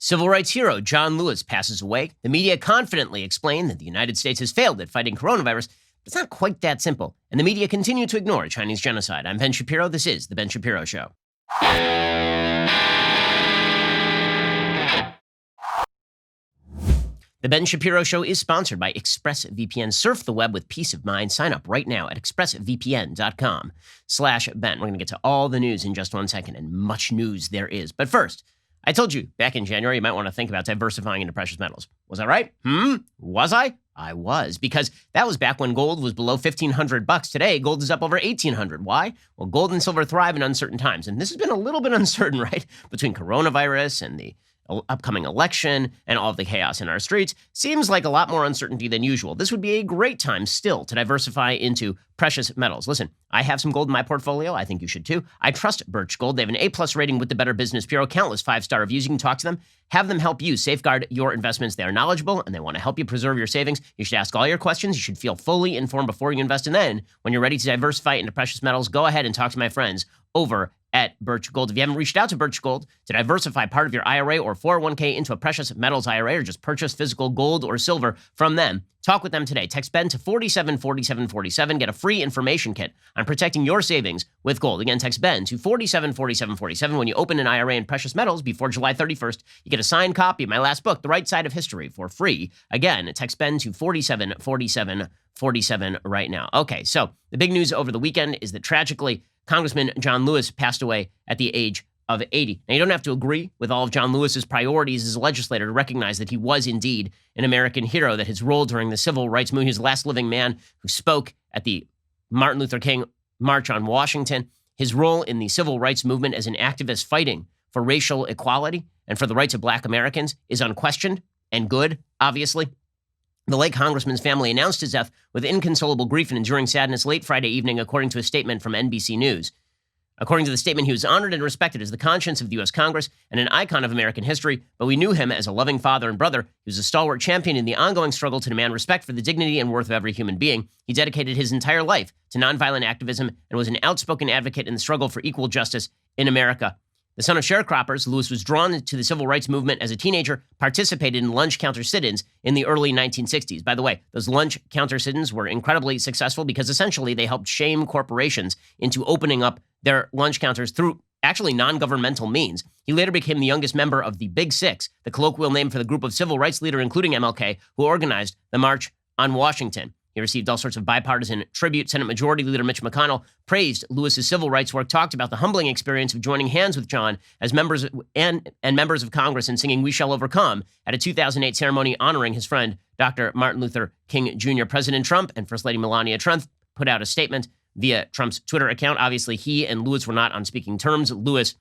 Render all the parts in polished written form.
Civil rights hero John Lewis passes away. The media confidently explain that the United States has failed at fighting coronavirus. It's not quite that simple, and the media continue to ignore Chinese genocide. I'm Ben Shapiro. This is The Ben Shapiro Show. The Ben Shapiro Show is sponsored by ExpressVPN. Surf the web with peace of mind. Sign up right now at expressvpn.com/Ben. We're going to get to all the news in just 1 second, and much news there is. But first, I told you back in January you might want to think about diversifying into precious metals. Was I right? Was I? I was, because that was back when gold was below $1,500. Today, gold is up over $1,800. Why? Well, gold and silver thrive in uncertain times, and this has been a little bit uncertain, right? Between coronavirus and the upcoming election and all of the chaos in our streets, seems like a lot more uncertainty than usual. This would be a great time still to diversify into precious metals. Listen, I have some gold in my portfolio. I think you should too. I trust Birch Gold. They have an A+ rating with the Better Business Bureau, countless 5-star reviews. You can talk to them, have them help you safeguard your investments. They are knowledgeable and they want to help you preserve your savings. You should ask all your questions. You should feel fully informed before you invest. And then when you're ready to diversify into precious metals, go ahead and talk to my friends over at Birch Gold. If you haven't reached out to Birch Gold to diversify part of your IRA or 401k into a precious metals IRA, or just purchase physical gold or silver from them, talk with them today. Text Ben to 474747. Get a free information kit on protecting your savings with gold. Again, text Ben to 474747. When you open an IRA in precious metals before July 31st, you get a signed copy of my last book, The Right Side of History, for free. Again, text Ben to 474747 right now. Okay, so the big news over the weekend is that tragically, Congressman John Lewis passed away at the age of 80. Now, you don't have to agree with all of John Lewis's priorities as a legislator to recognize that he was indeed an American hero, that his role during the civil rights movement, he was the last living man who spoke at the Martin Luther King March on Washington. His role in the civil rights movement as an activist fighting for racial equality and for the rights of Black Americans is unquestioned and good, obviously. The late congressman's family announced his death with inconsolable grief and enduring sadness late Friday evening, according to a statement from NBC News. According to the statement, he was honored and respected as the conscience of the U.S. Congress and an icon of American history, but we knew him as a loving father and brother. He was a stalwart champion in the ongoing struggle to demand respect for the dignity and worth of every human being. He dedicated his entire life to nonviolent activism and was an outspoken advocate in the struggle for equal justice in America. The son of sharecroppers, Lewis was drawn to the civil rights movement as a teenager, participated in lunch counter sit-ins in the early 1960s. By the way, those lunch counter sit-ins were incredibly successful because essentially they helped shame corporations into opening up their lunch counters through actually non-governmental means. He later became the youngest member of the Big Six, the colloquial name for the group of civil rights leaders, including MLK, who organized the March on Washington. He received all sorts of bipartisan tribute. Senate Majority Leader Mitch McConnell praised Lewis's civil rights work, talked about the humbling experience of joining hands with John as members and members of Congress in singing "We Shall Overcome" at a 2008 ceremony honoring his friend, Dr. Martin Luther King Jr. President Trump and First Lady Melania Trump put out a statement via Trump's Twitter account. Obviously, he and Lewis were not on speaking terms. Lewis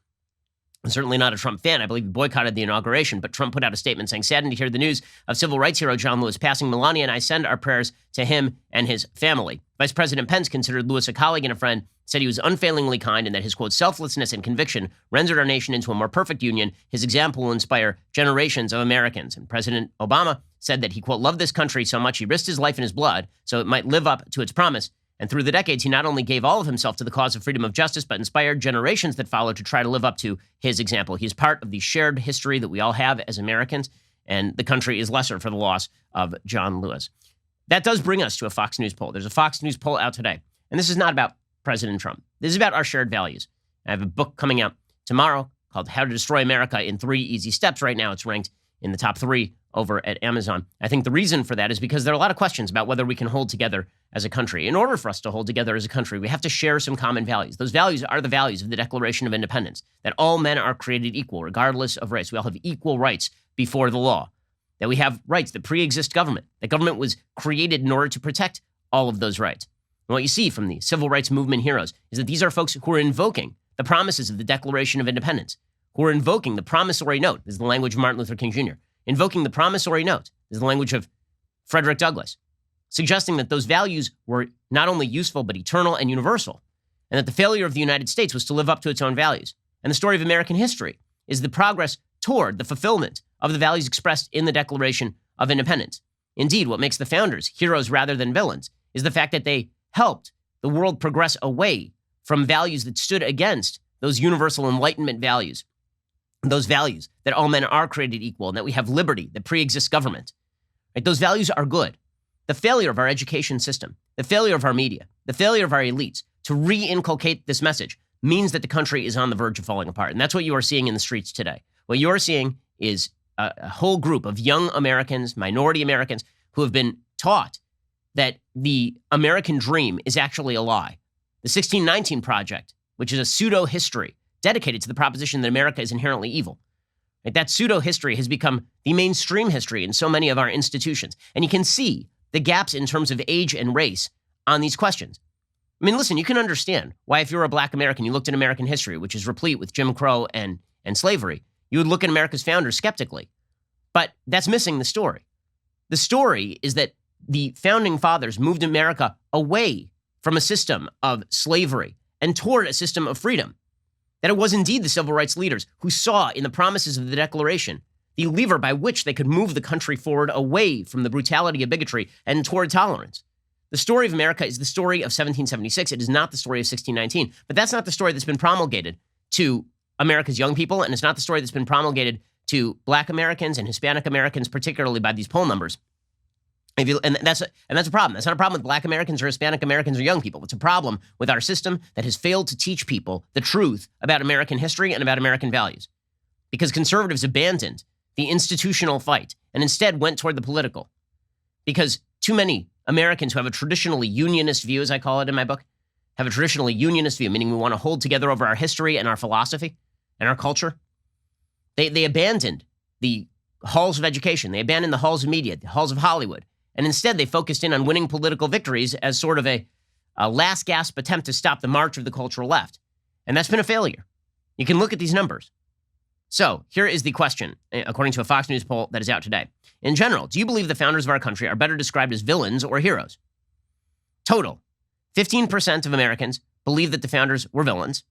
certainly not a Trump fan. I believe he boycotted the inauguration, but Trump put out a statement saying, "Saddened to hear the news of civil rights hero John Lewis passing. Melania and I send our prayers to him and his family." Vice President Pence considered Lewis a colleague and a friend, said he was unfailingly kind and that his, quote, selflessness and conviction rendered our nation into a more perfect union. His example will inspire generations of Americans. And President Obama said that he, quote, loved this country so much he risked his life and his blood so it might live up to its promise. And through the decades, he not only gave all of himself to the cause of freedom of justice, but inspired generations that followed to try to live up to his example. He is part of the shared history that we all have as Americans, and the country is lesser for the loss of John Lewis. That does bring us to a Fox News poll. There's a Fox News poll out today, and this is not about President Trump. This is about our shared values. I have a book coming out tomorrow called How to Destroy America in 3 Easy Steps. Right now, it's ranked in the top 3 over at Amazon. I think the reason for that is because there are a lot of questions about whether we can hold together as a country. In order for us to hold together as a country, we have to share some common values. Those values are the values of the Declaration of Independence, that all men are created equal, regardless of race. We all have equal rights before the law, that we have rights that pre-exist government, that government was created in order to protect all of those rights. And what you see from the civil rights movement heroes is that these are folks who are invoking the promises of the Declaration of Independence, who are invoking the promissory note. This is the language of Martin Luther King Jr. Invoking the promissory note is the language of Frederick Douglass, suggesting that those values were not only useful but eternal and universal, and that the failure of the United States was to live up to its own values. And the story of American history is the progress toward the fulfillment of the values expressed in the Declaration of Independence. Indeed, what makes the founders heroes rather than villains is the fact that they helped the world progress away from values that stood against those universal Enlightenment values those values that all men are created equal and that we have liberty that pre-exists government. Right? Those values are good. The failure of our education system, the failure of our media, the failure of our elites to re-inculcate this message means that the country is on the verge of falling apart. And that's what you are seeing in the streets today. What you are seeing is a whole group of young Americans, minority Americans, who have been taught that the American dream is actually a lie. The 1619 Project, which is a pseudo-history dedicated to the proposition that America is inherently evil. Right? That pseudo-history has become the mainstream history in so many of our institutions. And you can see the gaps in terms of age and race on these questions. I mean, listen, you can understand why if you're a black American, you looked at American history, which is replete with Jim Crow and slavery, you would look at America's founders skeptically. But that's missing the story. The story is that the founding fathers moved America away from a system of slavery and toward a system of freedom. That it was indeed the civil rights leaders who saw in the promises of the Declaration the lever by which they could move the country forward away from the brutality of bigotry and toward tolerance. The story of America is the story of 1776. It is not the story of 1619. But that's not the story that's been promulgated to America's young people, and it's not the story that's been promulgated to black Americans and Hispanic Americans, particularly by these poll numbers. And that's a problem. That's not a problem with black Americans or Hispanic Americans or young people. It's a problem with our system that has failed to teach people the truth about American history and about American values. Because conservatives abandoned the institutional fight and instead went toward the political. Because too many Americans who have a traditionally unionist view, as I call it in my book, have a traditionally unionist view, meaning we want to hold together over our history and our philosophy and our culture. They abandoned the halls of education. They abandoned the halls of media, the halls of Hollywood. And instead, they focused in on winning political victories as sort of a last gasp attempt to stop the march of the cultural left. And that's been a failure. You can look at these numbers. So here is the question, according to a Fox News poll that is out today. In general, do you believe the founders of our country are better described as villains or heroes? Total, 15% of Americans believe that the founders were villains.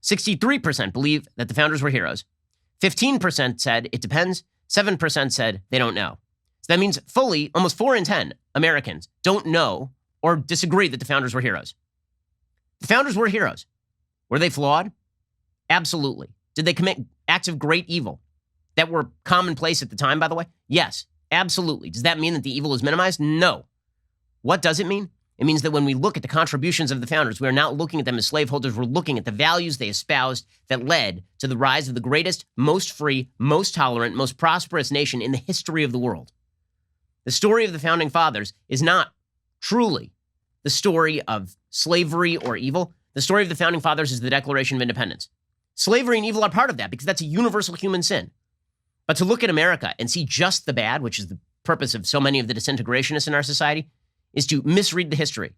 63% believe that the founders were heroes. 15% said it depends. 7% said they don't know. So that means fully, almost 4 in 10 Americans don't know or disagree that the founders were heroes. The founders were heroes. Were they flawed? Absolutely. Did they commit acts of great evil that were commonplace at the time, by the way? Yes, absolutely. Does that mean that the evil is minimized? No. What does it mean? It means that when we look at the contributions of the founders, we are not looking at them as slaveholders. We're looking at the values they espoused that led to the rise of the greatest, most free, most tolerant, most prosperous nation in the history of the world. The story of the founding fathers is not truly the story of slavery or evil. The story of the founding fathers is the Declaration of Independence. Slavery and evil are part of that because that's a universal human sin. But to look at America and see just the bad, which is the purpose of so many of the disintegrationists in our society, is to misread the history.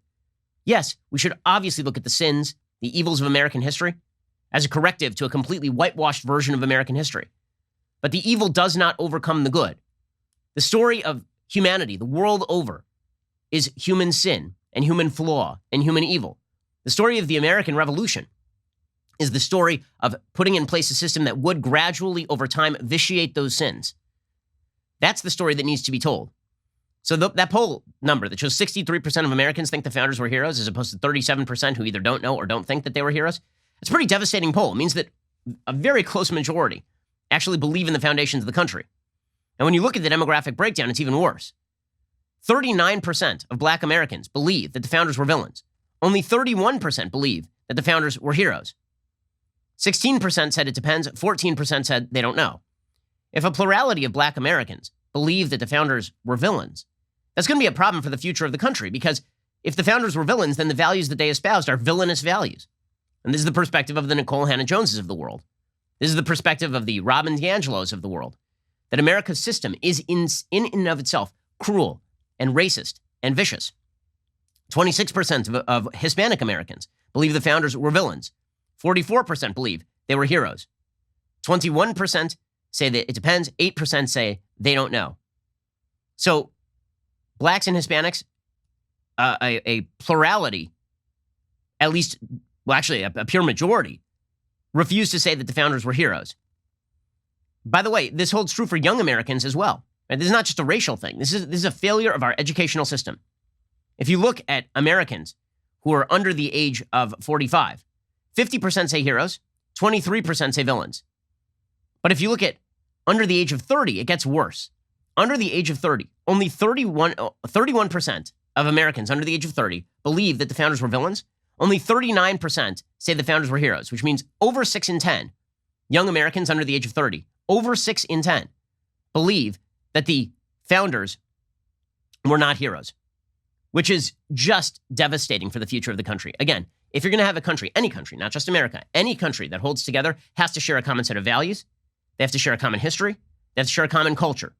Yes, we should obviously look at the sins, the evils of American history, as a corrective to a completely whitewashed version of American history. But the evil does not overcome the good. The story of humanity, the world over, is human sin and human flaw and human evil. The story of the American Revolution is the story of putting in place a system that would gradually, over time, vitiate those sins. That's the story that needs to be told. So that poll number that shows 63% of Americans think the founders were heroes as opposed to 37% who either don't know or don't think that they were heroes, it's a pretty devastating poll. It means that a very close majority actually believe in the foundations of the country. And when you look at the demographic breakdown, it's even worse. 39% of black Americans believe that the founders were villains. Only 31% believe that the founders were heroes. 16% said it depends. 14% said they don't know. If a plurality of black Americans believe that the founders were villains, that's going to be a problem for the future of the country, because if the founders were villains, then the values that they espoused are villainous values. And this is the perspective of the Nicole Hannah-Joneses of the world. This is the perspective of the Robin DiAngelos of the world, that America's system is in and of itself cruel and racist and vicious. 26% of Hispanic Americans believe the founders were villains. 44% believe they were heroes. 21% say that it depends. 8% say they don't know. So blacks and Hispanics, a plurality, at least, well, actually a pure majority, refuse to say that the founders were heroes. By the way, this holds true for young Americans as well. Right? This is not just a racial thing. This is a failure of our educational system. If you look at Americans who are under the age of 45, 50% say heroes, 23% say villains. But if you look at under the age of 30, it gets worse. Under the age of 30, only 31% of Americans under the age of 30 believe that the founders were villains. Only 39% say the founders were heroes, which means over 6 in 10 young Americans under the age of 30, over 6 in 10 believe that the founders were not heroes, which is just devastating for the future of the country. Again, if you're going to have a country, any country, not just America, any country that holds together has to share a common set of values. They have to share a common history. They have to share a common culture.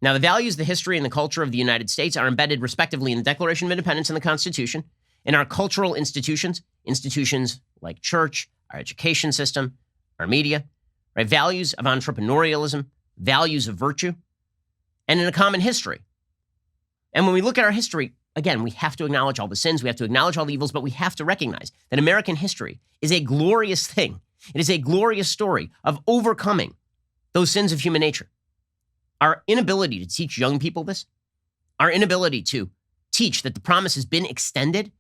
Now, the values, the history, and the culture of the United States are embedded respectively in the Declaration of Independence and the Constitution, in our cultural institutions, institutions like church, our education system, our media, right? Values of entrepreneurialism, values of virtue, and in a common history. And when we look at our history, again, we have to acknowledge all the sins, we have to acknowledge all the evils, but we have to recognize that American history is a glorious thing. It is a glorious story of overcoming those sins of human nature. Our inability to teach young people this, our inability to teach that the promise has been extended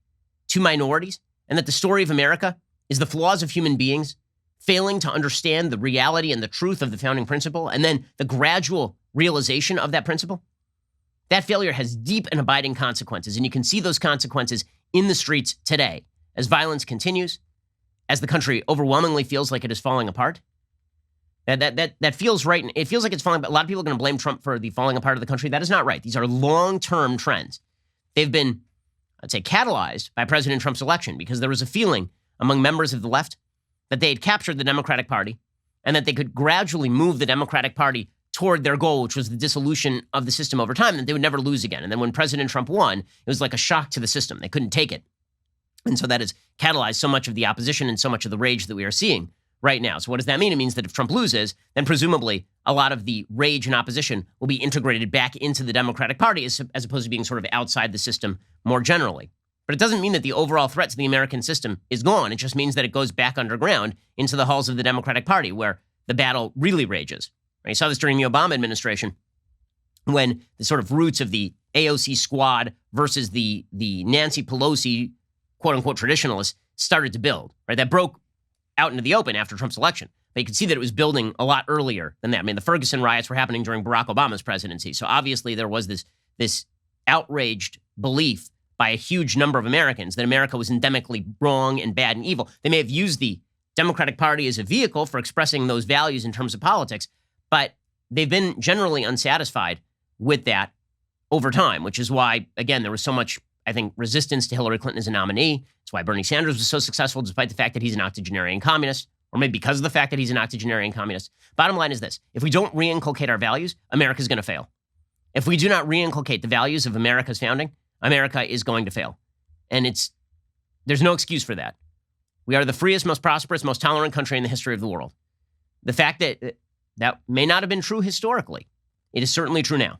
to minorities and that the story of America is the flaws of human beings failing to understand the reality and the truth of the founding principle and then the gradual realization of that principle. That failure has deep and abiding consequences, and you can see those consequences in the streets today as violence continues, as the country overwhelmingly feels like it is falling apart. That feels right. It feels like it's falling, but a lot of people are going to blame Trump for the falling apart of the country. That is not right. These are long-term trends. They've been, I'd say, catalyzed by President Trump's election because there was a feeling among members of the left that they had captured the Democratic Party and that they could gradually move the Democratic Party toward their goal, which was the dissolution of the system over time, that they would never lose again. And then when President Trump won, it was like a shock to the system. They couldn't take it. And so that has catalyzed so much of the opposition and so much of the rage that we are seeing right now. So what does that mean? It means that if Trump loses, then presumably a lot of the rage and opposition will be integrated back into the Democratic Party as opposed to being sort of outside the system more generally. But it doesn't mean that the overall threat to the American system is gone. It just means that it goes back underground into the halls of the Democratic Party where the battle really rages. You saw this during the Obama administration when the sort of roots of the AOC squad versus the Nancy Pelosi, quote unquote, traditionalists started to build, right? That broke out into the open after Trump's election. But you could see that it was building a lot earlier than that. I mean, the Ferguson riots were happening during Barack Obama's presidency. So obviously there was this outraged belief by a huge number of Americans that America was endemically wrong and bad and evil. They may have used the Democratic Party as a vehicle for expressing those values in terms of politics, but they've been generally unsatisfied with that over time, which is why, again, there was so much, I think, resistance to Hillary Clinton as a nominee. It's why Bernie Sanders was so successful, despite the fact that he's an octogenarian communist, or maybe because of the fact that he's an octogenarian communist. Bottom line is this. If we don't reinculcate our values, America's going to fail. If we do not reinculcate the values of America's founding, America is going to fail. And there's no excuse for that. We are the freest, most prosperous, most tolerant country in the history of the world. The fact that may not have been true historically, it is certainly true now.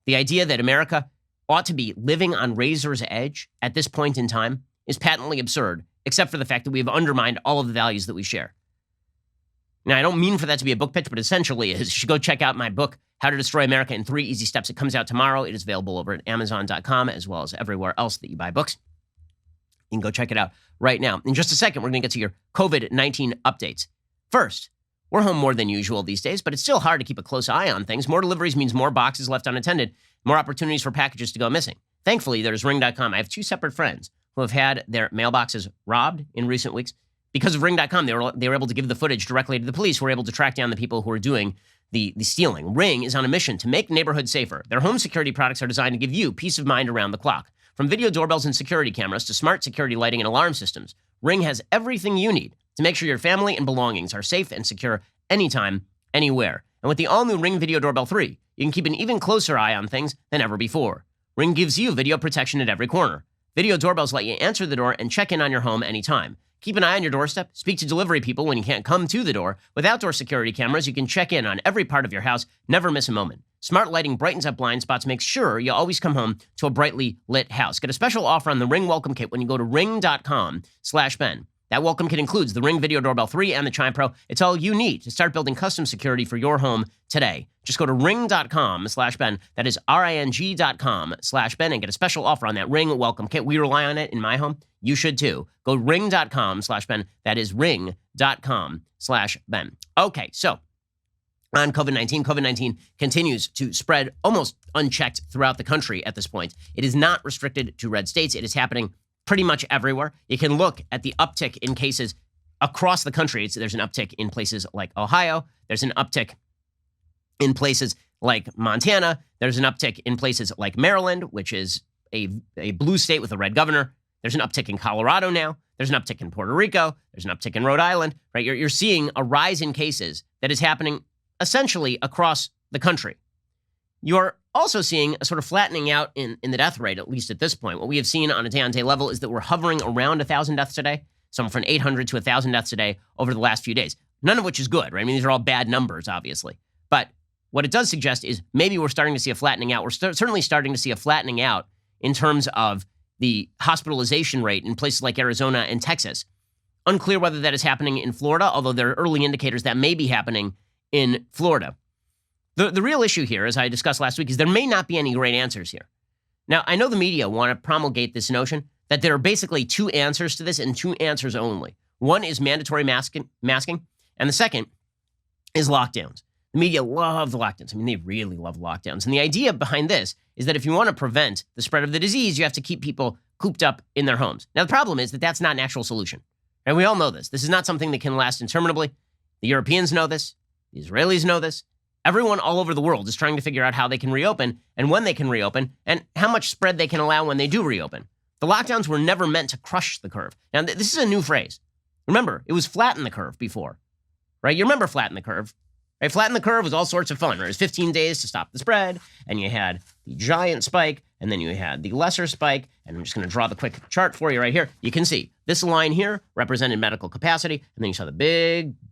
The idea that America ought to be living on razor's edge at this point in time is patently absurd, except for the fact that we have undermined all of the values that we share. Now, I don't mean for that to be a book pitch, but essentially is. You should go check out my book, How to Destroy America in 3 Easy Steps. It comes out tomorrow. It is available over at Amazon.com as well as everywhere else that you buy books. You can go check it out right now. In just a second, we're going to get to your COVID-19 updates. First, we're home more than usual these days, but it's still hard to keep a close eye on things. More deliveries means more boxes left unattended, more opportunities for packages to go missing. Thankfully, there's Ring.com. I have 2 separate friends who have had their mailboxes robbed in recent weeks. Because of Ring.com, they were able to give the footage directly to the police, who were able to track down the people who were doing the stealing. Ring is on a mission to make neighborhoods safer. Their home security products are designed to give you peace of mind around the clock. From video doorbells and security cameras to smart security lighting and alarm systems, Ring has everything you need to make sure your family and belongings are safe and secure anytime, anywhere. And with the all-new Ring Video Doorbell 3, you can keep an even closer eye on things than ever before. Ring gives you video protection at every corner. Video doorbells let you answer the door and check in on your home anytime. Keep an eye on your doorstep. Speak to delivery people when you can't come to the door. With outdoor security cameras, you can check in on every part of your house. Never miss a moment. Smart lighting brightens up blind spots, makes sure you always come home to a brightly lit house. Get a special offer on the Ring Welcome Kit when you go to ring.com/Ben. That welcome kit includes the Ring Video Doorbell 3 and the Chime Pro. It's all you need to start building custom security for your home today. Just go to ring.com/Ben. That is ring.com/Ben and get a special offer on that Ring Welcome Kit. We rely on it in my home. You should too. Go ring.com/Ben. That is ring.com/Ben. Okay, so on COVID-19. COVID-19 continues to spread almost unchecked throughout the country at this point. It is not restricted to red states. It is happening pretty much everywhere. You can look at the uptick in cases across the country. There's an uptick in places like Ohio. There's an uptick in places like Montana. There's an uptick in places like Maryland, which is a blue state with a red governor. There's an uptick in Colorado now. There's an uptick in Puerto Rico. There's an uptick in Rhode Island, right? You're seeing a rise in cases that is happening essentially across the country. You're also seeing a sort of flattening out in the death rate, at least at this point. What we have seen on a day-on-day level is that we're hovering around 1,000 deaths a day, somewhere from 800 to 1,000 deaths a day over the last few days. None of which is good, right? I mean, these are all bad numbers, obviously. But what it does suggest is maybe we're starting to see a flattening out. We're certainly starting to see a flattening out in terms of the hospitalization rate in places like Arizona and Texas. Unclear whether that is happening in Florida, although there are early indicators that may be happening in Florida. The real issue here, as I discussed last week, is there may not be any great answers here. Now, I know the media want to promulgate this notion that there are basically two answers to this and two answers only. One is mandatory masking, and the second is lockdowns. The media love the lockdowns. I mean, they really love lockdowns. And the idea behind this is that if you want to prevent the spread of the disease, you have to keep people cooped up in their homes. Now, the problem is that that's not an actual solution. And we all know this. This is not something that can last interminably. The Europeans know this. The Israelis know this. Everyone all over the world is trying to figure out how they can reopen and when they can reopen and how much spread they can allow when they do reopen. The lockdowns were never meant to crush the curve. Now, this is a new phrase. Remember, it was flatten the curve before, right? You remember flatten the curve, right? Flatten the curve was all sorts of fun, right? It was 15 days to stop the spread, and you had the giant spike, and then you had the lesser spike, and I'm just going to draw the quick chart for you right here. You can see this line here represented medical capacity, and then you saw the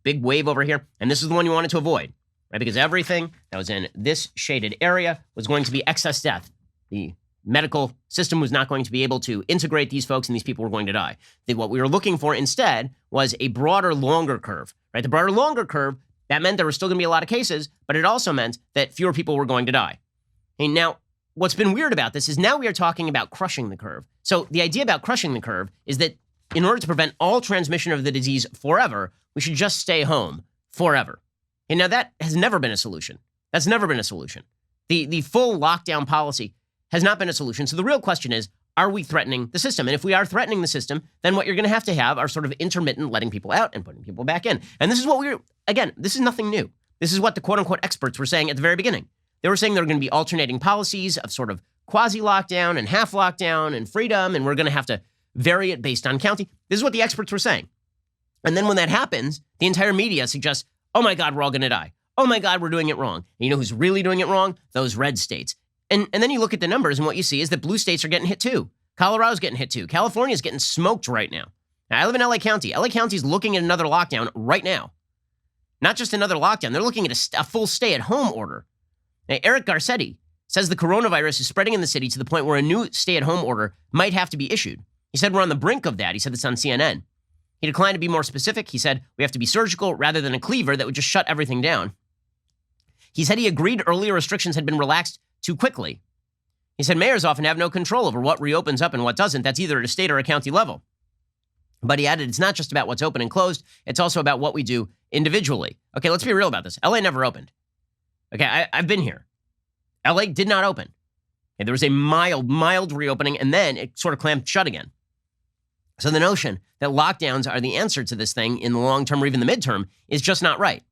big wave over here, and this is the one you wanted to avoid, right? Because everything that was in this shaded area was going to be excess death. The medical system was not going to be able to integrate these folks, and these people were going to die. What we were looking for instead was a broader, longer curve, right? The broader, longer curve, that meant there were still going to be a lot of cases, but it also meant that fewer people were going to die. And now, what's been weird about this is now we are talking about crushing the curve. So the idea about crushing the curve is that in order to prevent all transmission of the disease forever, we should just stay home forever. And now that has never been a solution. That's never been a solution. The full lockdown policy has not been a solution. So the real question is, are we threatening the system? And if we are threatening the system, then what you're going to have are sort of intermittent letting people out and putting people back in. And this is what this is nothing new. This is what the quote unquote experts were saying at the very beginning. They were saying there are going to be alternating policies of sort of quasi-lockdown and half lockdown and freedom, and we're going to have to vary it based on county. This is what the experts were saying. And then when that happens, the entire media suggests, oh my God, we're all going to die. Oh my God, we're doing it wrong. And you know who's really doing it wrong? Those red states. And then you look at the numbers, and what you see is that blue states are getting hit too. Colorado's getting hit too. California's getting smoked right now. Now, I live in LA County. LA County's looking at another lockdown right now. Not just another lockdown. They're looking at a full stay-at-home order. Now, Eric Garcetti says the coronavirus is spreading in the city to the point where a new stay-at-home order might have to be issued. He said we're on the brink of that. He said this on CNN. He declined to be more specific. He said we have to be surgical rather than a cleaver that would just shut everything down. He said he agreed earlier restrictions had been relaxed too quickly. He said mayors often have no control over what reopens up and what doesn't. That's either at a state or a county level. But he added, it's not just about what's open and closed. It's also about what we do individually. Okay, let's be real about this. LA never opened. Okay, I've been here. LA did not open. Okay, there was a mild reopening, and then it sort of clamped shut again. So the notion that lockdowns are the answer to this thing in the long term or even the midterm is just not right.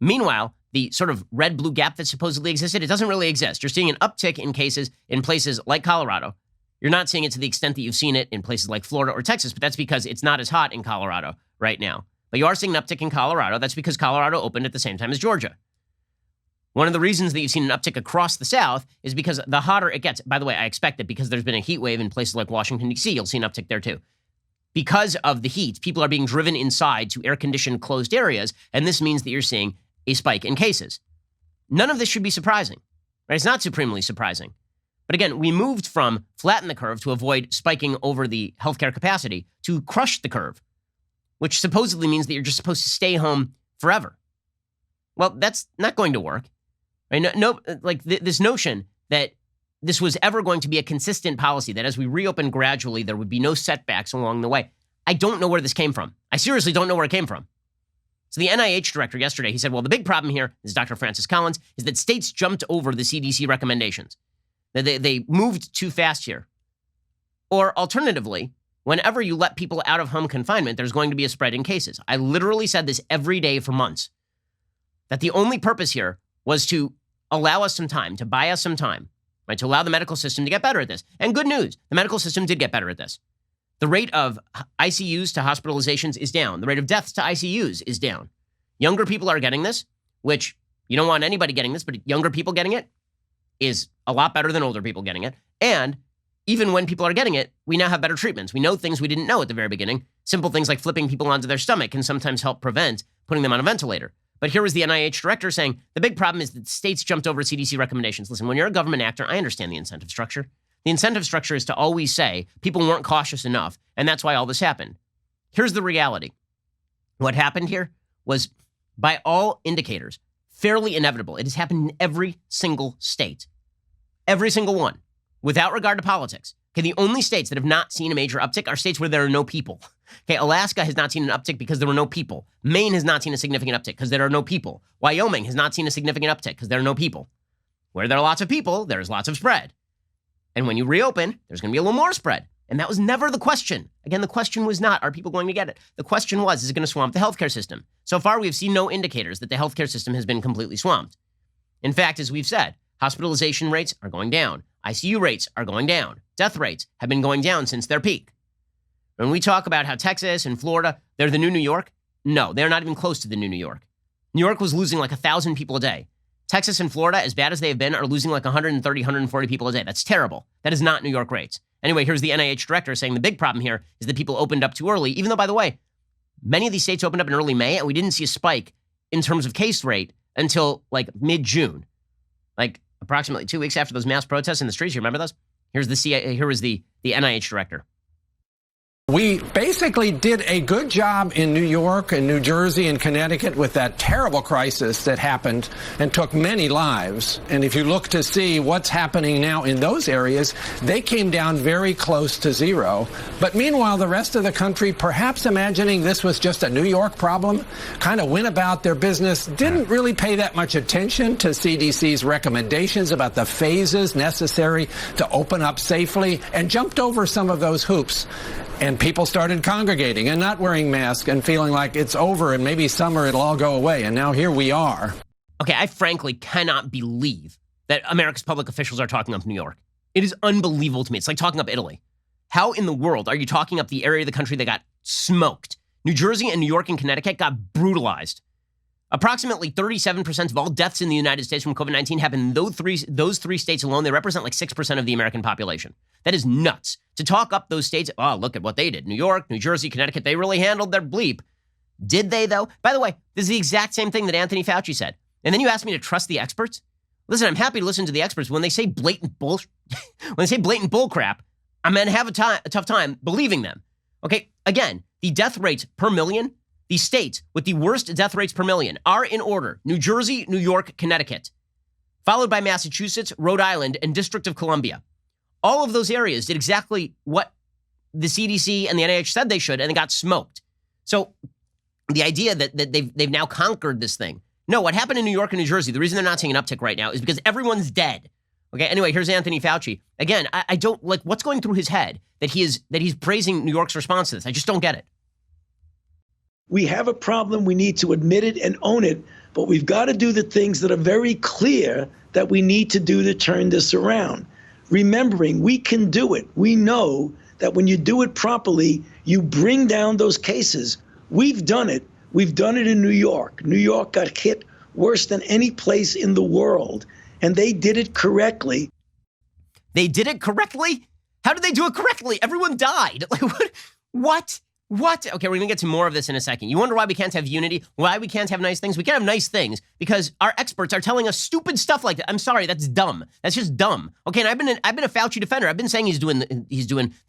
Meanwhile, the sort of red-blue gap that supposedly existed, it doesn't really exist. You're seeing an uptick in cases in places like Colorado. You're not seeing it to the extent that you've seen it in places like Florida or Texas, but that's because it's not as hot in Colorado right now. But you are seeing an uptick in Colorado. That's because Colorado opened at the same time as Georgia. One of the reasons that you've seen an uptick across the South is because the hotter it gets. By the way, I expect that because there's been a heat wave in places like Washington, D.C., you'll see an uptick there too. Because of the heat, people are being driven inside to air-conditioned closed areas, and this means that you're seeing a spike in cases. None of this should be surprising, right? It's not supremely surprising. But again, we moved from flatten the curve to avoid spiking over the healthcare capacity to crush the curve, which supposedly means that you're just supposed to stay home forever. Well, that's not going to work. Right? This notion that this was ever going to be a consistent policy, that as we reopen gradually, there would be no setbacks along the way. I don't know where this came from. I seriously don't know where it came from. So the NIH director yesterday, he said, well, the big problem here, this is Dr. Francis Collins, is that states jumped over the CDC recommendations. They moved too fast here. Or alternatively, whenever you let people out of home confinement, there's going to be a spread in cases. I literally said this every day for months, that the only purpose here was to allow us some time, to buy us some time, right, to allow the medical system to get better at this. And good news, the medical system did get better at this. The rate of ICUs to hospitalizations is down. The rate of deaths to ICUs is down. Younger people are getting this, which you don't want anybody getting this, but younger people getting it is a lot better than older people getting it. And even when people are getting it, we now have better treatments. We know things we didn't know at the very beginning. Simple things like flipping people onto their stomach can sometimes help prevent putting them on a ventilator. But here was the NIH director saying, the big problem is that states jumped over CDC recommendations. Listen, when you're a government actor, I understand the incentive structure. The incentive structure is to always say people weren't cautious enough, and that's why all this happened. Here's the reality. What happened here was, by all indicators, fairly inevitable. It has happened in every single state. Every single one, without regard to politics. Okay, the only states that have not seen a major uptick are states where there are no people. Okay, Alaska has not seen an uptick because there were no people. Maine has not seen a significant uptick because there are no people. Wyoming has not seen a significant uptick because there are no people. Where there are lots of people, there's lots of spread. And when you reopen, there's going to be a little more spread. And that was never the question. Again, the question was not, are people going to get it? The question was, is it going to swamp the healthcare system? So far, we've seen no indicators that the healthcare system has been completely swamped. In fact, as we've said, hospitalization rates are going down. ICU rates are going down. Death rates have been going down since their peak. When we talk about how Texas and Florida, they're the new New York, no, they're not even close to the new New York. New York was losing like 1,000 people a day. Texas and Florida, as bad as they have been, are losing like 130, 140 people a day. That's terrible. That is not New York rates. Anyway, here's the NIH director saying the big problem here is that people opened up too early, even though, by the way, many of these states opened up in early May, and we didn't see a spike in terms of case rate until like mid-June, like approximately 2 weeks after those mass protests in the streets. You remember those? Here was the NIH director. We basically did a good job in New York and New Jersey and Connecticut with that terrible crisis that happened and took many lives. And if you look to see what's happening now in those areas, they came down very close to zero. But meanwhile, the rest of the country, perhaps imagining this was just a New York problem, kind of went about their business, didn't really pay that much attention to CDC's recommendations about the phases necessary to open up safely, and jumped over some of those hoops. And people started congregating and not wearing masks and feeling like it's over and maybe summer it'll all go away. And now here we are. Okay, I frankly cannot believe that America's public officials are talking up New York. It is unbelievable to me. It's like talking up Italy. How in the world are you talking up the area of the country that got smoked? New Jersey and New York and Connecticut got brutalized. Approximately 37% of all deaths in the United States from COVID-19 happened in those three states alone. They represent like 6% of the American population. That is nuts. To talk up those states, oh, look at what they did. New York, New Jersey, Connecticut, they really handled their bleep. Did they, though? By the way, this is the exact same thing that Anthony Fauci said. And then you ask me to trust the experts? Listen, I'm happy to listen to the experts. When they say blatant bull crap, I'm going to have a tough time believing them. Okay, again, the death rates per million, the states with the worst death rates per million are in order: New Jersey, New York, Connecticut, followed by Massachusetts, Rhode Island, and District of Columbia. All of those areas did exactly what the CDC and the NIH said they should, and they got smoked. So the idea that they've now conquered this thing. No, what happened in New York and New Jersey, the reason they're not seeing an uptick right now is because everyone's dead. Okay, anyway, here's Anthony Fauci. Again, I don't like what's going through his head that he's praising New York's response to this. I just don't get it. We have a problem. We need to admit it and own it. But we've got to do the things that are very clear that we need to do to turn this around. Remembering we can do it. We know that when you do it properly, you bring down those cases. We've done it. We've done it in New York. New York got hit worse than any place in the world. And they did it correctly. They did it correctly? How did they do it correctly? Everyone died. Like, what? What? Okay, we're going to get to more of this in a second. You wonder why we can't have unity? Why we can't have nice things? We can't have nice things because our experts are telling us stupid stuff like that. I'm sorry, that's dumb. That's just dumb. Okay, and I've been a Fauci defender. I've been saying he's doing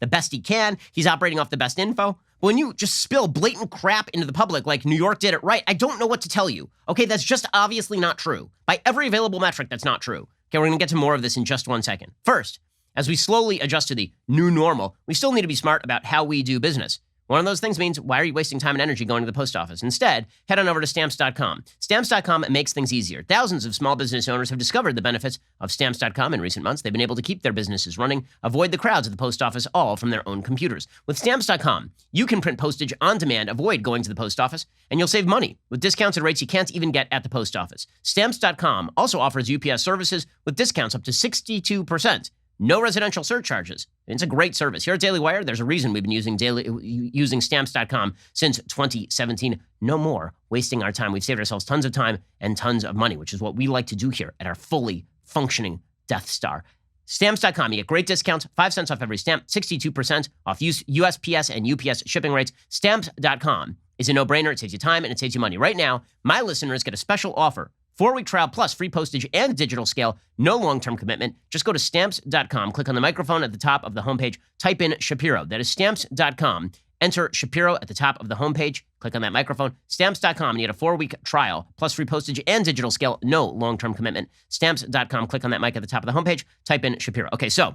the best he can. He's operating off the best info. But when you just spill blatant crap into the public like New York did it right, I don't know what to tell you. Okay, that's just obviously not true. By every available metric, that's not true. Okay, we're going to get to more of this in just 1 second. First, as we slowly adjust to the new normal, we still need to be smart about how we do business. One of those things means, why are you wasting time and energy going to the post office? Instead, head on over to Stamps.com. Stamps.com makes things easier. Thousands of small business owners have discovered the benefits of Stamps.com in recent months. They've been able to keep their businesses running, avoid the crowds at the post office, all from their own computers. With Stamps.com, you can print postage on demand, avoid going to the post office, and you'll save money with discounts at rates you can't even get at the post office. Stamps.com also offers UPS services with discounts up to 62%. No residential surcharges. It's a great service. Here at Daily Wire, there's a reason we've been using Stamps.com since 2017. No more wasting our time. We've saved ourselves tons of time and tons of money, which is what we like to do here at our fully functioning Death Star. Stamps.com, you get great discounts, 5 cents off every stamp, 62% off USPS and UPS shipping rates. Stamps.com is a no-brainer. It saves you time and it saves you money. Right now, my listeners get a special offer. 4-week trial plus free postage and digital scale. No long-term commitment. Just go to Stamps.com. Click on the microphone at the top of the homepage. Type in Shapiro. That is Stamps.com. Enter Shapiro at the top of the homepage. Click on that microphone. Stamps.com. And you get a 4-week trial plus free postage and digital scale. No long-term commitment. Stamps.com. Click on that mic at the top of the homepage. Type in Shapiro. Okay, so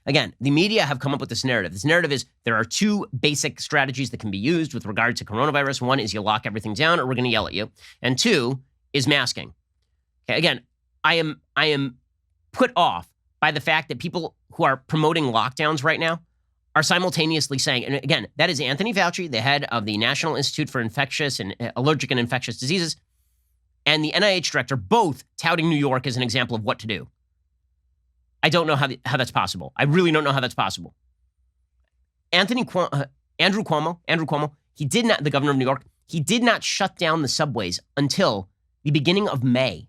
again, the media have come up with this narrative. This narrative is there are 2 basic strategies that can be used with regard to coronavirus. One is you lock everything down or we're going to yell at you. And 2 is masking. Okay, again, I am put off by the fact that people who are promoting lockdowns right now are simultaneously saying, and again, that is Anthony Fauci, the head of the National Institute for Infectious and Allergic and Infectious Diseases, and the NIH director, both touting New York as an example of what to do. I don't know how that's possible. I really don't know how that's possible. Andrew Cuomo, he did not, the governor of New York, he did not shut down the subways until the beginning of May.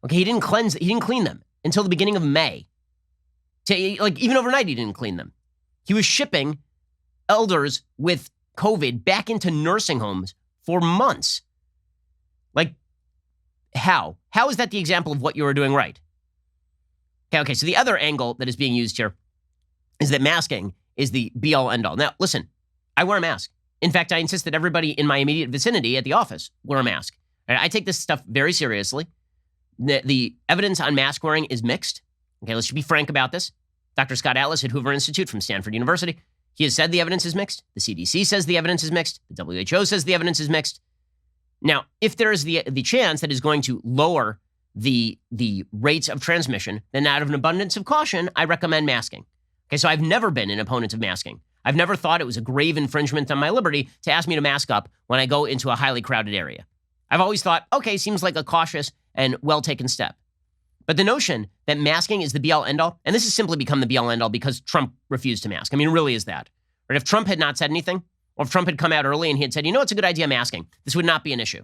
Okay, he didn't clean them until the beginning of May. Even overnight, he didn't clean them. He was shipping elders with COVID back into nursing homes for months. How? How is that the example of what you were doing right? Okay, so the other angle that is being used here is that masking is the be-all, end-all. Now, listen, I wear a mask. In fact, I insist that everybody in my immediate vicinity at the office wear a mask. I take this stuff very seriously. The evidence on mask wearing is mixed. Okay, let's be frank about this. Dr. Scott Atlas at Hoover Institute from Stanford University, he has said the evidence is mixed. The CDC says the evidence is mixed. The WHO says the evidence is mixed. Now, if there is the chance that is going to lower the rates of transmission, then out of an abundance of caution, I recommend masking. Okay, so I've never been an opponent of masking. I've never thought it was a grave infringement on my liberty to ask me to mask up when I go into a highly crowded area. I've always thought, okay, seems like a cautious and well-taken step. But the notion that masking is the be-all, end-all, and this has simply become the be-all, end-all because Trump refused to mask. I mean, it really is that. Right? If Trump had not said anything, or if Trump had come out early and he had said, it's a good idea masking, this would not be an issue.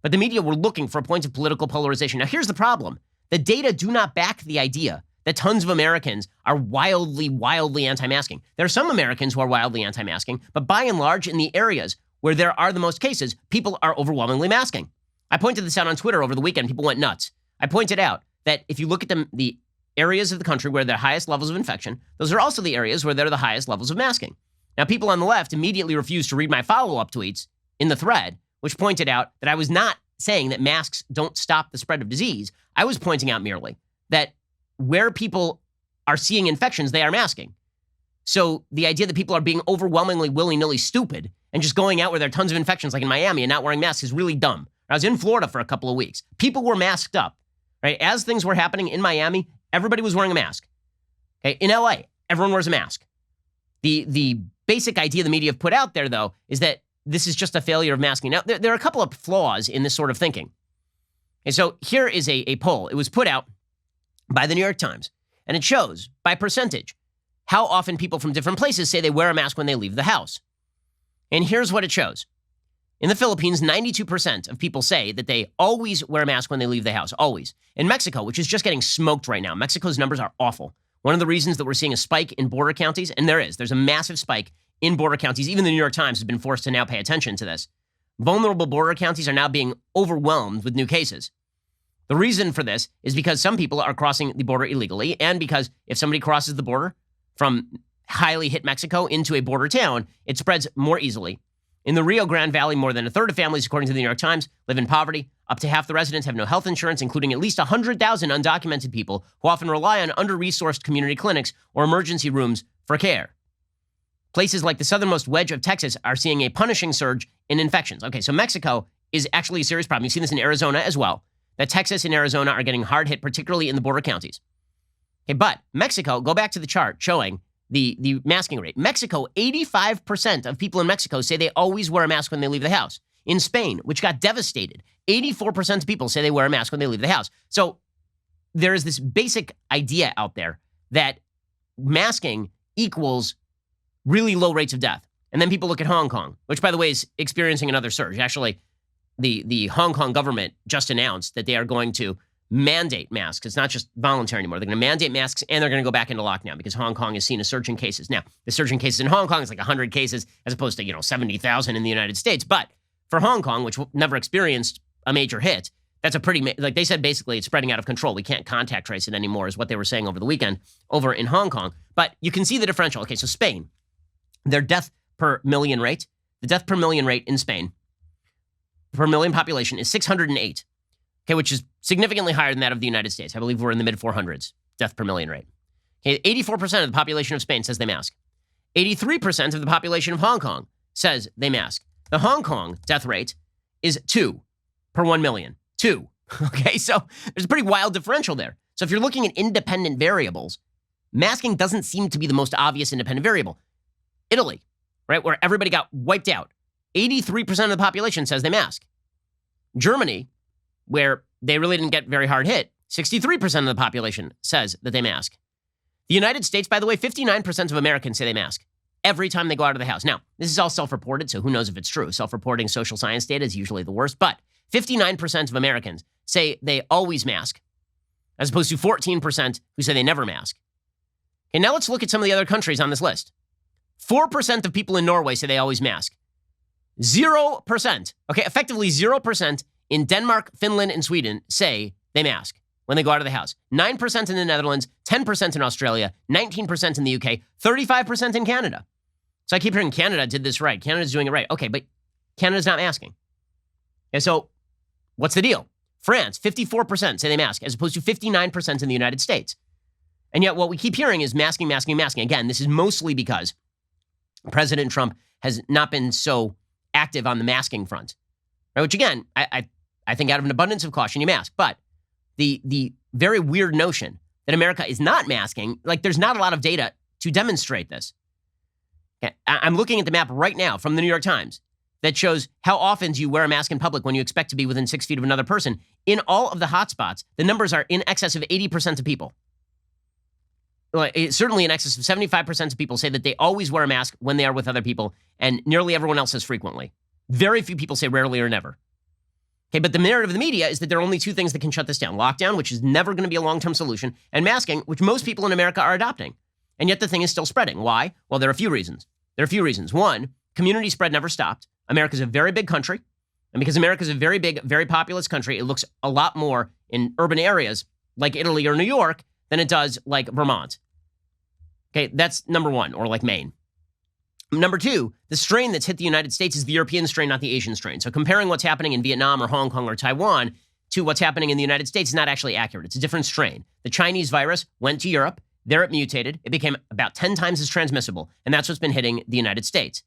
But the media were looking for a point of political polarization. Now, here's the problem. The data do not back the idea that tons of Americans are wildly anti-masking. There are some Americans who are wildly anti-masking, but by and large, in the areas where there are the most cases, people are overwhelmingly masking. I pointed this out on Twitter over the weekend. People went nuts. I pointed out that if you look at the areas of the country where there are highest levels of infection, those are also the areas where there are the highest levels of masking. Now, people on the left immediately refused to read my follow-up tweets in the thread, which pointed out that I was not saying that masks don't stop the spread of disease. I was pointing out merely that where people are seeing infections, they are masking. So the idea that people are being overwhelmingly willy-nilly stupid and just going out where there are tons of infections, like in Miami, and not wearing masks is really dumb. I was in Florida for a couple of weeks. People were masked up, right? As things were happening in Miami, everybody was wearing a mask. Okay, in LA, everyone wears a mask. The basic idea the media have put out there, though, is that this is just a failure of masking. Now, there are a couple of flaws in this sort of thinking. And so here is a poll. It was put out by the New York Times, and it shows by percentage how often people from different places say they wear a mask when they leave the house. And here's what it shows. In the Philippines, 92% of people say that they always wear a mask when they leave the house, always. In Mexico, which is just getting smoked right now, Mexico's numbers are awful. One of the reasons that we're seeing a spike in border counties, and there's a massive spike in border counties. Even the New York Times has been forced to now pay attention to this. Vulnerable border counties are now being overwhelmed with new cases. The reason for this is because some people are crossing the border illegally, and because if somebody crosses the border from highly hit Mexico into a border town, it spreads more easily. In the Rio Grande Valley, more than a third of families, according to the New York Times, live in poverty. Up to half the residents have no health insurance, including at least 100,000 undocumented people who often rely on under-resourced community clinics or emergency rooms for care. places like the southernmost wedge of Texas are seeing a punishing surge in infections. Okay, so Mexico is actually a serious problem. You've seen this in Arizona as well, that Texas and Arizona are getting hard hit, particularly in the border counties. Okay, but Mexico, go back to the chart showing the masking rate. Mexico, 85% of people in Mexico say they always wear a mask when they leave the house. In Spain, which got devastated, 84% of people say they wear a mask when they leave the house. So there is this basic idea out there that masking equals really low rates of death. And then people look at Hong Kong, which, by the way, is experiencing another surge. Actually, the Hong Kong government just announced that they are going to mandate masks. It's not just voluntary anymore. They're going to mandate masks, and they're going to go back into lockdown because Hong Kong has seen a surge in cases. Now, the surge in cases in Hong Kong is like 100 cases as opposed to, 70,000 in the United States. But for Hong Kong, which never experienced a major hit, that's a pretty, like they said, basically it's spreading out of control. We can't contact trace it anymore is what they were saying over the weekend over in Hong Kong. But you can see the differential. Okay, so Spain, their death per million rate, the death per million rate in Spain, per million population is 608, okay, which is significantly higher than that of the United States. I believe we're in the mid 400s, death per million rate. Okay, 84% of the population of Spain says they mask. 83% of the population of Hong Kong says they mask. The Hong Kong death rate is 2 per 1 million. 2. Okay, so there's a pretty wild differential there. So if you're looking at independent variables, masking doesn't seem to be the most obvious independent variable. Italy, right, where everybody got wiped out, 83% of the population says they mask. Germany, where they really didn't get very hard hit, 63% of the population says that they mask. The United States, by the way, 59% of Americans say they mask every time they go out of the house. Now, this is all self-reported, so who knows if it's true. Self-reporting social science data is usually the worst, but 59% of Americans say they always mask, as opposed to 14% who say they never mask. Okay, now let's look at some of the other countries on this list. 4% of people in Norway say they always mask. 0%, okay, effectively 0% in Denmark, Finland, and Sweden say they mask when they go out of the house. 9% in the Netherlands, 10% in Australia, 19% in the UK, 35% in Canada. So I keep hearing Canada did this right. Canada's doing it right. Okay, but Canada's not masking. And so what's the deal? France, 54% say they mask, as opposed to 59% in the United States. And yet what we keep hearing is masking, masking, masking. Again, this is mostly because President Trump has not been so active on the masking front, right? Which again, I think out of an abundance of caution, you mask. But the very weird notion that America is not masking, like there's not a lot of data to demonstrate this. Okay, I'm looking at the map right now from the New York Times that shows how often do you wear a mask in public when you expect to be within 6 feet of another person. In all of the hotspots, the numbers are in excess of 80% of people. Certainly in excess of 75% of people say that they always wear a mask when they are with other people, and nearly everyone else says frequently. Very few people say rarely or never. Okay, but the narrative of the media is that there are only two things that can shut this down. Lockdown, which is never going to be a long-term solution, and masking, which most people in America are adopting. And yet the thing is still spreading. Why? Well, there are a few reasons. One, community spread never stopped. America's a very big country. And because America's a very big, very populous country, it looks a lot more in urban areas like Italy or New York than it does like Vermont. Okay, that's number one, or like Maine. Number two, the strain that's hit the United States is the European strain, not the Asian strain. So comparing what's happening in Vietnam or Hong Kong or Taiwan to what's happening in the United States is not actually accurate. It's a different strain. The Chinese virus went to Europe. There it mutated. It became about 10 times as transmissible. And that's what's been hitting the United States.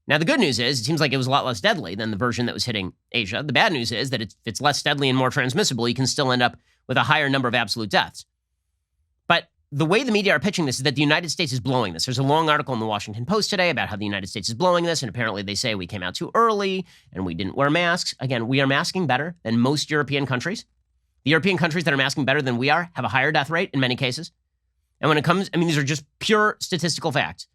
Now, the good news is it seems like it was a lot less deadly than the version that was hitting Asia. The bad news is that if it's less deadly and more transmissible, you can still end up with a higher number of absolute deaths. But the way the media are pitching this is that the United States is blowing this. There's a long article in the Washington Post today about how the United States is blowing this, and apparently they say we came out too early and we didn't wear masks. Again, we are masking better than most European countries. The European countries that are masking better than we are have a higher death rate in many cases. And when it comes, these are just pure statistical facts.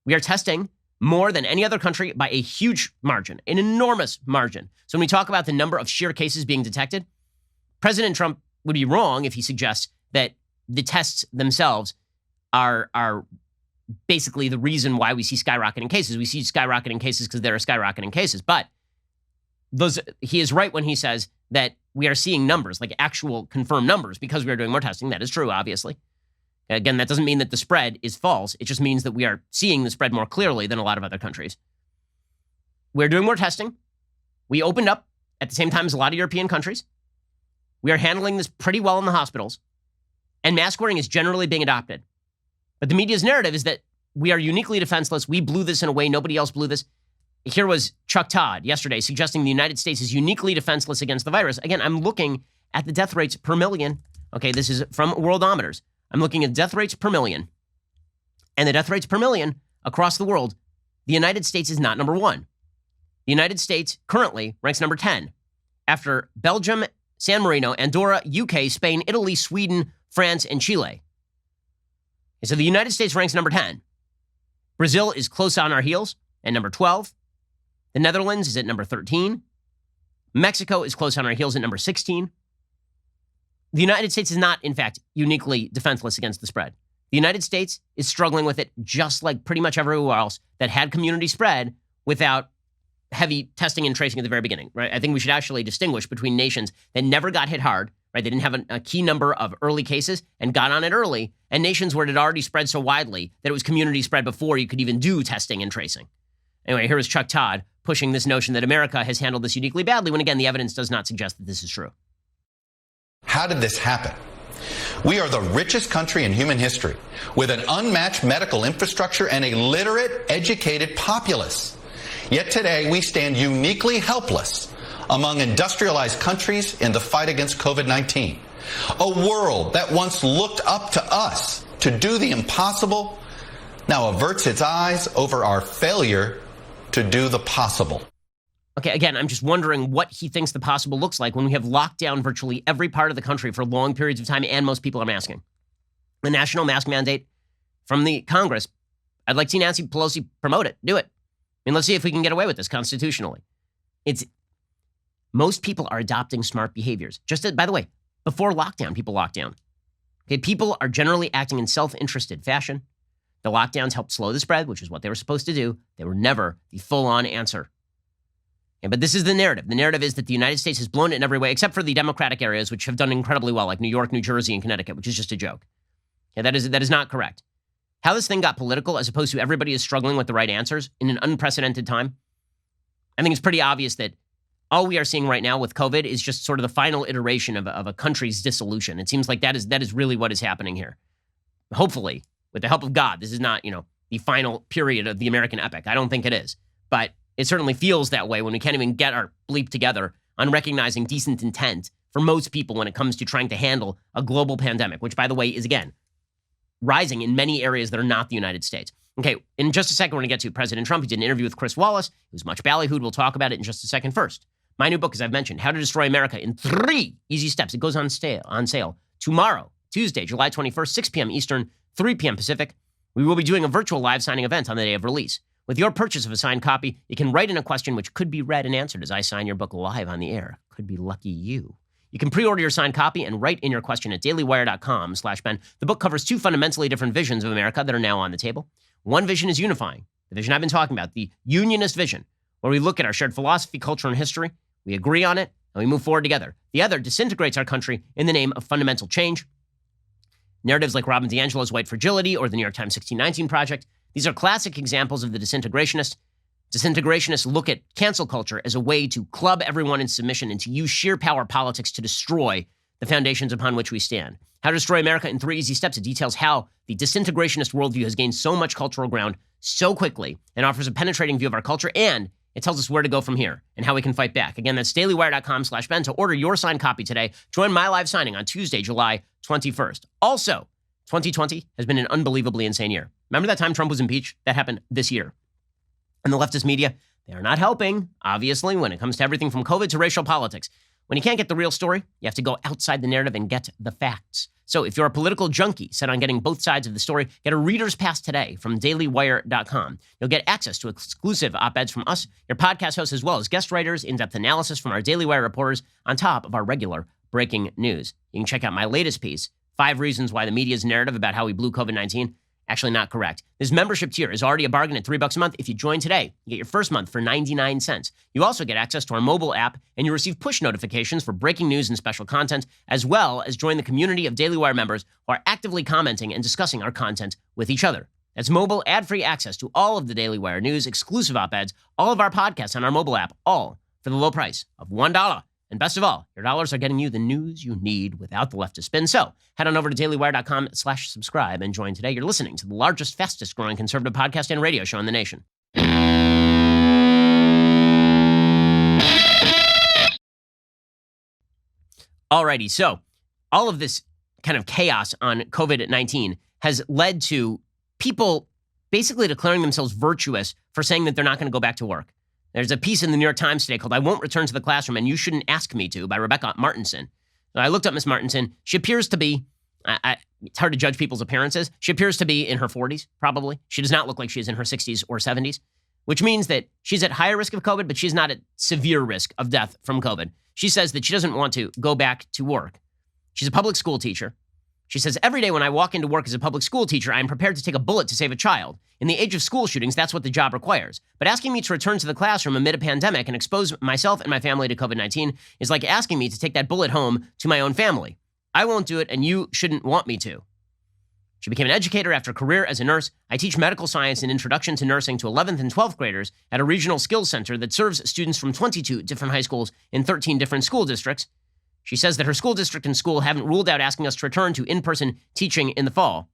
We are testing more than any other country by a huge margin, an enormous margin. So when we talk about the number of sheer cases being detected, President Trump would be wrong if he suggests that the tests themselves are basically the reason why we see skyrocketing cases. We see skyrocketing cases because there are skyrocketing cases. But he is right when he says that we are seeing numbers, like actual confirmed numbers, because we are doing more testing. That is true, obviously. Again, that doesn't mean that the spread is false. It just means that we are seeing the spread more clearly than a lot of other countries. We're doing more testing. We opened up at the same time as a lot of European countries. We are handling this pretty well in the hospitals. And mask wearing is generally being adopted. But the media's narrative is that we are uniquely defenseless. We blew this in a way nobody else blew this. Here was Chuck Todd yesterday suggesting the United States is uniquely defenseless against the virus. Again, I'm looking at the death rates per million. Okay, this is from Worldometers. I'm looking at death rates per million. And the death rates per million across the world, the United States is not number one. The United States currently ranks number 10 after Belgium, San Marino, Andorra, UK, Spain, Italy, Sweden, France, and Chile. So the United States ranks number 10. Brazil is close on our heels at number 12. The Netherlands is at number 13. Mexico is close on our heels at number 16. The United States is not, in fact, uniquely defenseless against the spread. The United States is struggling with it just like pretty much everywhere else that had community spread without heavy testing and tracing at the very beginning, right? I think we should actually distinguish between nations that never got hit hard, right? They didn't have a key number of early cases and got on it early, and nations where it had already spread so widely that it was community spread before you could even do testing and tracing. Anyway, here is Chuck Todd pushing this notion that America has handled this uniquely badly when, again, the evidence does not suggest that this is true. How did this happen? We are the richest country in human history with an unmatched medical infrastructure and a literate, educated populace. Yet today we stand uniquely helpless among industrialized countries in the fight against COVID-19. A world that once looked up to us to do the impossible now averts its eyes over our failure to do the possible. Okay, again, I'm just wondering what he thinks the possible looks like when we have locked down virtually every part of the country for long periods of time and most people are masking. The national mask mandate from the Congress, I'd like to see Nancy Pelosi promote it. Do it. I mean, let's see if we can get away with this constitutionally. Most people are adopting smart behaviors. By the way, before lockdown, people locked down. Okay, people are generally acting in self-interested fashion. The lockdowns helped slow the spread, which is what they were supposed to do. They were never the full-on answer. Yeah, but this is the narrative. The narrative is that the United States has blown it in every way, except for the Democratic areas, which have done incredibly well, like New York, New Jersey, and Connecticut, which is just a joke. Yeah, that is not correct. How this thing got political, as opposed to everybody is struggling with the right answers in an unprecedented time, I think it's pretty obvious that all we are seeing right now with COVID is just sort of the final iteration of a country's dissolution. It seems like that is really what is happening here. Hopefully, with the help of God, this is not, the final period of the American epic. I don't think it is. But it certainly feels that way when we can't even get our bleep together on recognizing decent intent for most people when it comes to trying to handle a global pandemic, which, by the way, is, again, rising in many areas that are not the United States. Okay, in just a second, we're going to get to President Trump. He did an interview with Chris Wallace. It was much ballyhooed. We'll talk about it in just a second. First, my new book, as I've mentioned, How to Destroy America in 3 Easy Steps. It goes on sale tomorrow, Tuesday, July 21st, 6 p.m. Eastern, 3 p.m. Pacific. We will be doing a virtual live signing event on the day of release. With your purchase of a signed copy, you can write in a question which could be read and answered as I sign your book live on the air. Could be lucky you. You can pre-order your signed copy and write in your question at dailywire.com/Ben. The book covers 2 fundamentally different visions of America that are now on the table. One vision is unifying, the vision I've been talking about, the unionist vision, where we look at our shared philosophy, culture, and history, we agree on it, and we move forward together. The other disintegrates our country in the name of fundamental change. Narratives like Robin DiAngelo's White Fragility or the New York Times 1619 Project, these are classic examples of the disintegrationists. Disintegrationists look at cancel culture as a way to club everyone in submission and to use sheer power politics to destroy the foundations upon which we stand. How to Destroy America in 3 Easy Steps. It details how the disintegrationist worldview has gained so much cultural ground so quickly and offers a penetrating view of our culture, and it tells us where to go from here and how we can fight back. Again, that's dailywire.com/Ben to order your signed copy today. Join my live signing on Tuesday, July 21st. Also, 2020 has been an unbelievably insane year. Remember that time Trump was impeached? That happened this year. And the leftist media, they are not helping, obviously, when it comes to everything from COVID to racial politics. When you can't get the real story, you have to go outside the narrative and get the facts. So if you're a political junkie set on getting both sides of the story, get a reader's pass today from dailywire.com. You'll get access to exclusive op-eds from us, your podcast hosts, as well as guest writers, in-depth analysis from our Daily Wire reporters, on top of our regular breaking news. You can check out my latest piece, 5 reasons why the media's narrative about how we blew COVID-19, actually not correct. This membership tier is already a bargain at $3 a month. If you join today, you get your first month for 99 cents. You also get access to our mobile app, and you receive push notifications for breaking news and special content, as well as join the community of Daily Wire members who are actively commenting and discussing our content with each other. That's mobile, ad-free access to all of the Daily Wire news, exclusive op-eds, all of our podcasts on our mobile app, all for the low price of $1 And best of all, your dollars are getting you the news you need without the leftist spin. So head on over to dailywire.com/subscribe and join today. You're listening to the largest, fastest growing conservative podcast and radio show in the nation. Alrighty, so all of this kind of chaos on COVID-19 has led to people basically declaring themselves virtuous for saying that they're not going to go back to work. There's a piece in the New York Times today called "I Won't Return to the Classroom and You Shouldn't Ask Me to" by Rebecca Martinson. Now, I looked up Miss Martinson. She appears to be, it's hard to judge people's appearances. She appears to be in her 40s, probably. She does not look like she's in her 60s or 70s, which means that she's at higher risk of COVID, but she's not at severe risk of death from COVID. She says that she doesn't want to go back to work. She's a public school teacher. She says, "Every day when I walk into work as a public school teacher, I am prepared to take a bullet to save a child. In the age of school shootings, that's what the job requires. But asking me to return to the classroom amid a pandemic and expose myself and my family to COVID-19 is like asking me to take that bullet home to my own family. I won't do it, and you shouldn't want me to." She became an educator after a career as a nurse. "I teach medical science and introduction to nursing to 11th and 12th graders at a regional skills center that serves students from 22 different high schools in 13 different school districts." She says that her school district and school haven't ruled out asking us to return to in-person teaching in the fall.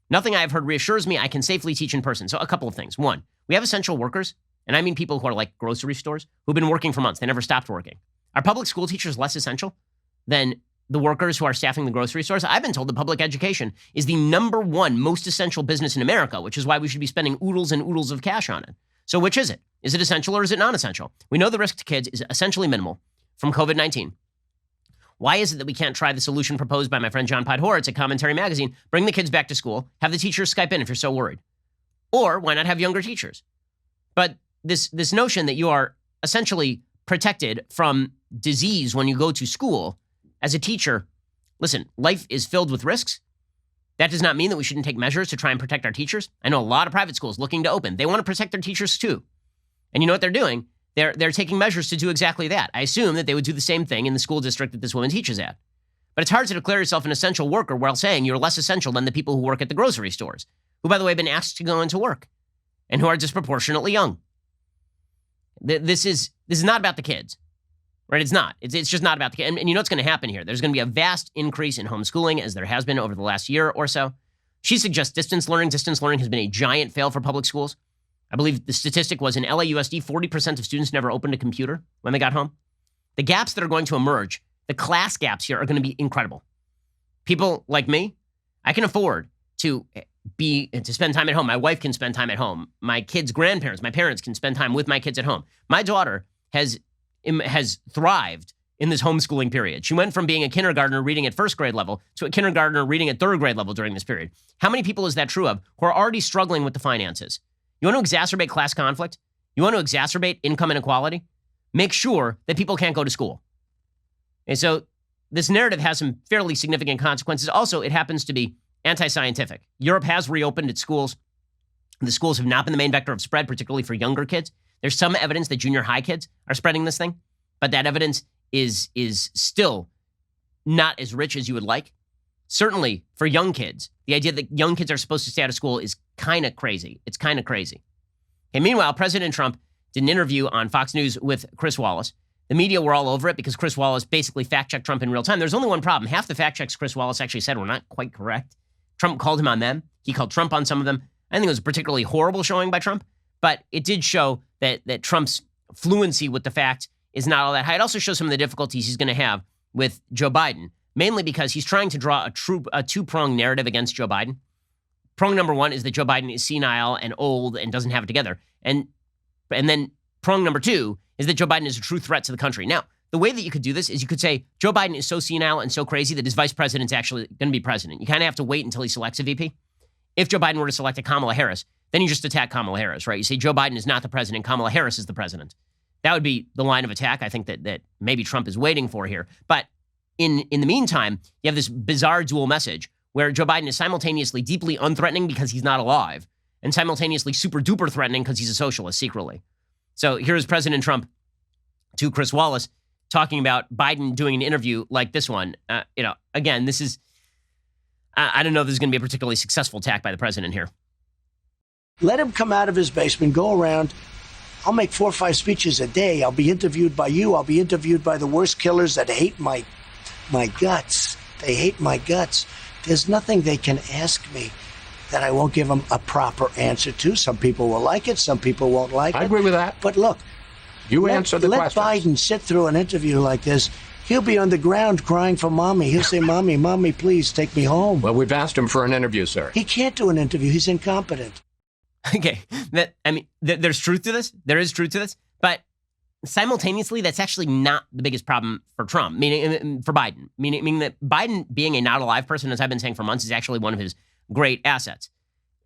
"Nothing I have heard reassures me I can safely teach in person." So a couple of things. One, we have essential workers, and I mean people who are like grocery stores, who've been working for months. They never stopped working. Are public school teachers less essential than the workers who are staffing the grocery stores? I've been told that public education is the number one most essential business in America, which is why we should be spending oodles and oodles of cash on it. So which is it? Is it essential or is it non-essential? We know the risk to kids is essentially minimal from COVID-19. Why is it that we can't try the solution proposed by my friend John Podhoretz at Commentary Magazine? Bring the kids back to school, have the teachers Skype in if you're so worried. Or why not have younger teachers? But this notion that you are essentially protected from disease when you go to school as a teacher, listen, life is filled with risks. That does not mean that we shouldn't take measures to try and protect our teachers. I know a lot of private schools looking to open. They want to protect their teachers too. And you know what they're doing? They're taking measures to do exactly that. I assume that they would do the same thing in the school district that this woman teaches at. But it's hard to declare yourself an essential worker while saying you're less essential than the people who work at the grocery stores, who, by the way, have been asked to go into work and who are disproportionately young. This is not about the kids, right? It's not. It's just not about the kids. And you know what's going to happen here? There's going to be a vast increase in homeschooling, as there has been over the last year or so. She suggests distance learning. Distance learning has been a giant fail for public schools. I believe the statistic was in LAUSD, 40% of students never opened a computer when they got home. The gaps that are going to emerge, the class gaps here, are going to be incredible. People like me, I can afford to spend time at home. My wife can spend time at home. My kids' grandparents, my parents can spend time with my kids at home. My daughter has thrived in this homeschooling period. She went from being a kindergartner reading at first grade level to a kindergartner reading at third grade level during this period. How many people is that true of who are already struggling with the finances? You want to exacerbate class conflict? You want to exacerbate income inequality? Make sure that people can't go to school. And so this narrative has some fairly significant consequences. Also, it happens to be anti-scientific. Europe has reopened its schools. The schools have not been the main vector of spread, particularly for younger kids. There's some evidence that junior high kids are spreading this thing, but that evidence is still not as rich as you would like. Certainly for young kids, the idea that young kids are supposed to stay out of school is kind of crazy. It's kind of crazy. And meanwhile, President Trump did an interview on Fox News with Chris Wallace. The media were all over it because Chris Wallace basically fact-checked Trump in real time. There's only one problem. Half the fact checks Chris Wallace actually said were not quite correct. Trump called him on them. He called Trump on some of them. I think it was a particularly horrible showing by Trump, but it did show that Trump's fluency with the facts is not all that high. It also shows some of the difficulties he's going to have with Joe Biden, mainly because he's trying to draw a two-pronged narrative against Joe Biden. Prong number one is that Joe Biden is senile and old and doesn't have it together. And then prong number two is that Joe Biden is a true threat to the country. Now, the way that you could do this is you could say Joe Biden is so senile and so crazy that his vice president's actually going to be president. You kind of have to wait until he selects a VP. If Joe Biden were to select a Kamala Harris, then you just attack Kamala Harris, right? You say Joe Biden is not the president, Kamala Harris is the president. That would be the line of attack I think that maybe Trump is waiting for here. But in the meantime, you have this bizarre dual message where Joe Biden is simultaneously deeply unthreatening because he's not alive and simultaneously super duper threatening because he's a socialist secretly. So here's President Trump to Chris Wallace talking about Biden doing an interview like this one. Again, this is, I don't know if this is going to be a particularly successful attack by the president here. Let him come out of his basement, go around, I'll make 4 or 5 speeches a day. I'll be interviewed by you. I'll be interviewed by the worst killers that hate my guts. They hate my guts. There's nothing they can ask me that I won't give them a proper answer to. Some people will like it. Some people won't like it. I agree with that. But look, You answer the questions. Let Biden sit through an interview like this. He'll be on the ground crying for mommy. He'll say, Mommy, Mommy, please take me home. Well, we've asked him for an interview, sir. He can't do an interview. He's incompetent. Okay, there's truth to this. There is truth to this, but simultaneously, that's actually not the biggest problem for Trump, meaning for Biden. Meaning that Biden being a not alive person, as I've been saying for months, is actually one of his great assets.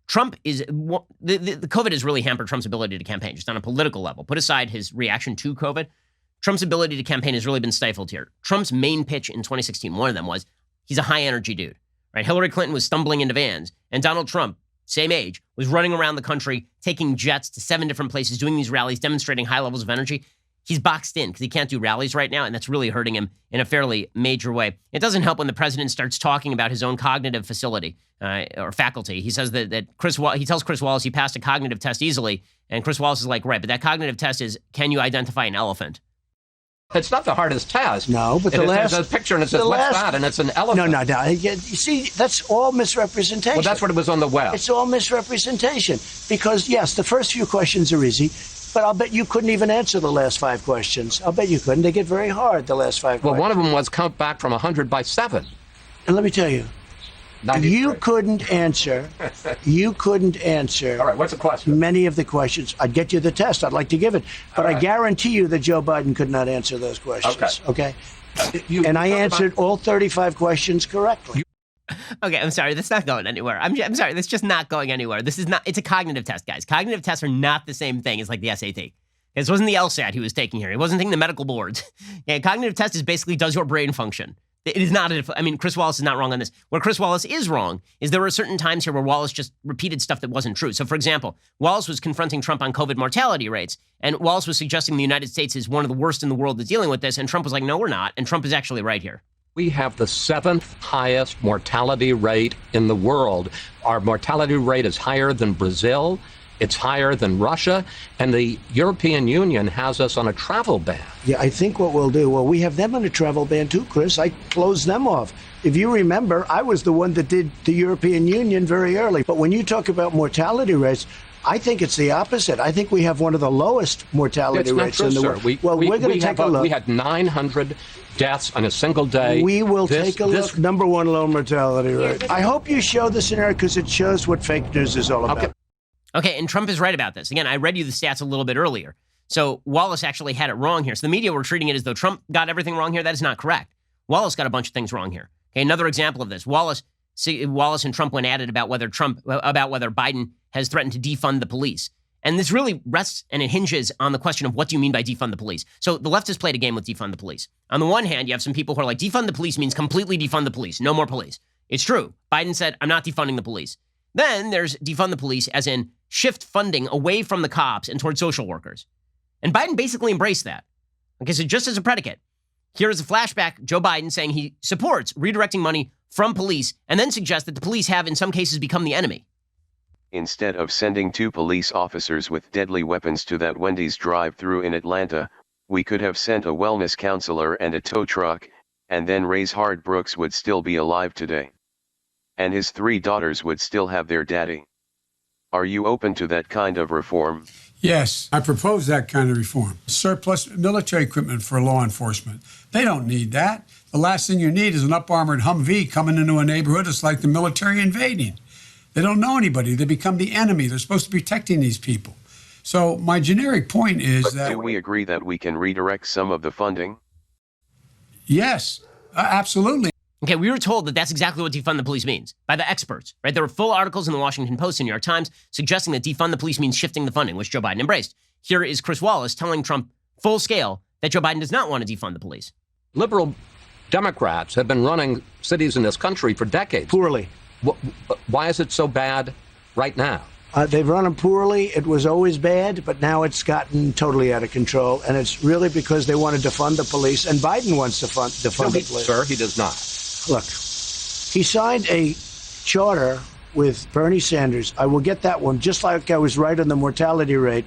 Trump is the COVID has really hampered Trump's ability to campaign, just on a political level. Put aside his reaction to COVID, Trump's ability to campaign has really been stifled here. Trump's main pitch in 2016, one of them was he's a high energy dude, right? Hillary Clinton was stumbling into vans, and Donald Trump, same age, was running around the country, taking jets to 7 different places, doing these rallies, demonstrating high levels of energy. He's boxed in because he can't do rallies right now, and that's really hurting him in a fairly major way. It doesn't help when the president starts talking about his own cognitive facility or faculty. He says that he tells Chris Wallace he passed a cognitive test easily, and Chris Wallace is like, right, but that cognitive test is, can you identify an elephant? It's not the hardest test. No, but there's a picture and it says, what's that? And it's an elephant. No. You see, that's all misrepresentation. Well, that's what it was on the web. It's all misrepresentation. Because, yes, the first few questions are easy, but I'll bet you couldn't even answer the last 5 questions. I'll bet you couldn't. They get very hard, the last 5 questions. Well, one of them was count back from 100 by 7. And let me tell you, 93. You couldn't answer. All right, what's the question? Many of the questions. I'd get you the test. I'd like to give it. But I guarantee you that Joe Biden could not answer those questions. Okay? And I answered all 35 questions correctly. Okay, I'm sorry. That's not going anywhere. I'm sorry. That's just not going anywhere. This is not, it's a cognitive test, guys. Cognitive tests are not the same thing as like the SAT. This wasn't the LSAT he was taking here. He wasn't taking the medical boards. Yeah, cognitive test is basically, does your brain function? It is not, Chris Wallace is not wrong on this. Where Chris Wallace is wrong is there were certain times here where Wallace just repeated stuff that wasn't true. So, for example, Wallace was confronting Trump on COVID mortality rates, and Wallace was suggesting the United States is one of the worst in the world at dealing with this, and Trump was like, no, we're not, and Trump is actually right here. We have the 7th highest mortality rate in the world. Our mortality rate is higher than Brazil. It's higher than Russia, and the European Union has us on a travel ban. Yeah, I think what we'll do, we have them on a travel ban too, Chris. I closed them off. If you remember, I was the one that did the European Union very early. But when you talk about mortality rates, I think it's the opposite. I think we have one of the lowest mortality rates in the world. We're going to take a look. We had 900 deaths on a single day. We will take a look. Number one low mortality rate. I hope you show this scenario because it shows what fake news is all about. Okay, and Trump is right about this. Again, I read you the stats a little bit earlier. So Wallace actually had it wrong here. So the media were treating it as though Trump got everything wrong here. That is not correct. Wallace got a bunch of things wrong here. Okay, another example of this. Wallace and Trump went at it about whether Biden has threatened to defund the police. And this really rests and it hinges on the question of what do you mean by defund the police? So the left has played a game with defund the police. On the one hand, you have some people who are like, defund the police means completely defund the police. No more police. It's true. Biden said, I'm not defunding the police. Then there's defund the police as in shift funding away from the cops and towards social workers. And Biden basically embraced that. Okay, so just as a predicate, here is a flashback, Joe Biden saying he supports redirecting money from police and then suggests that the police have in some cases become the enemy. Instead of sending 2 police officers with deadly weapons to that Wendy's drive-thru in Atlanta, we could have sent a wellness counselor and a tow truck, and then Ray's Hard Brooks would still be alive today. And his 3 daughters would still have their daddy. Are you open to that kind of reform? Yes, I propose that kind of reform. Surplus military equipment for law enforcement. They don't need that. The last thing you need is an up-armored Humvee coming into a neighborhood. It's like the military invading. They don't know anybody. They become the enemy. They're supposed to be protecting these people. So my generic point is that... Do we agree that we can redirect some of the funding? Yes, absolutely. Okay, we were told that that's exactly what defund the police means by the experts, right? There were full articles in the Washington Post and New York Times suggesting that defund the police means shifting the funding, which Joe Biden embraced. Here is Chris Wallace telling Trump full scale that Joe Biden does not want to defund the police. Liberal Democrats have been running cities in this country for decades. Poorly. Why is it so bad right now? They've run them poorly. It was always bad, but now it's gotten totally out of control. And it's really because they want to defund the police. And Biden wants to defund the police. Sir, he does not. Look, he signed a charter with Bernie Sanders. I will get that one, just like I was right on the mortality rate,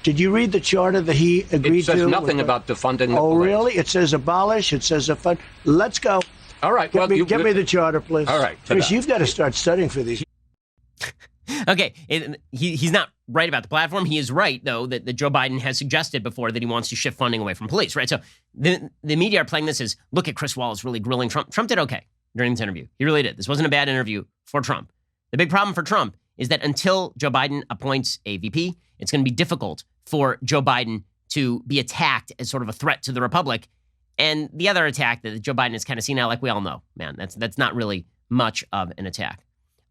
Did you read the charter that he agreed to? It says nothing about defunding the police. Really? It says abolish. It says defund. Let's go. All right. Get me the charter, please. All right. Chris, you've got to start studying for these. Okay, he's not right about the platform. He is right, though, that Joe Biden has suggested before that he wants to shift funding away from police, right? So the media are playing this as, look at Chris Wallace really grilling Trump. Trump did okay during this interview. He really did. This wasn't a bad interview for Trump. The big problem for Trump is that until Joe Biden appoints a VP, it's going to be difficult for Joe Biden to be attacked as sort of a threat to the Republic. And the other attack that Joe Biden has kind of seen now, like we all know, man, that's not really much of an attack.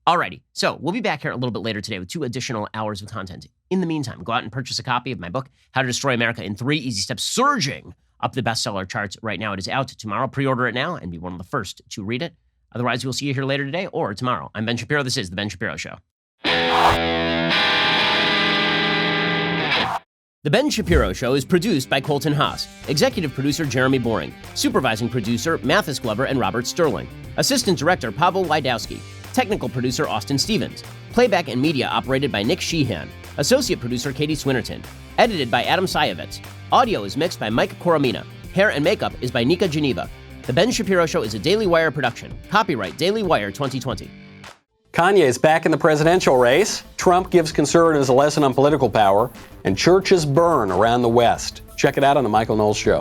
Alrighty, so we'll be back here a little bit later today with 2 additional hours of content. In the meantime, go out and purchase a copy of my book, How to Destroy America in 3 Easy Steps, surging up the bestseller charts right now. It is out tomorrow. Pre-order it now and be one of the first to read it. Otherwise, we'll see you here later today or tomorrow. I'm Ben Shapiro. This is The Ben Shapiro Show. The Ben Shapiro Show is produced by Colton Haas, executive producer Jeremy Boring, supervising producer Mathis Glover and Robert Sterling, assistant director Pavel Wydowski, technical producer Austin Stevens, playback and media operated by Nick Sheehan, associate producer Katie Swinnerton, edited by Adam Sayevitz. Audio is mixed by Mike Coromina. Hair and makeup is by Nika Geneva. The Ben Shapiro Show is a Daily Wire production. Copyright Daily Wire 2020. Kanye is back in the presidential race. Trump gives conservatives a lesson on political power, and churches burn around the West. Check it out on The Michael Knowles Show.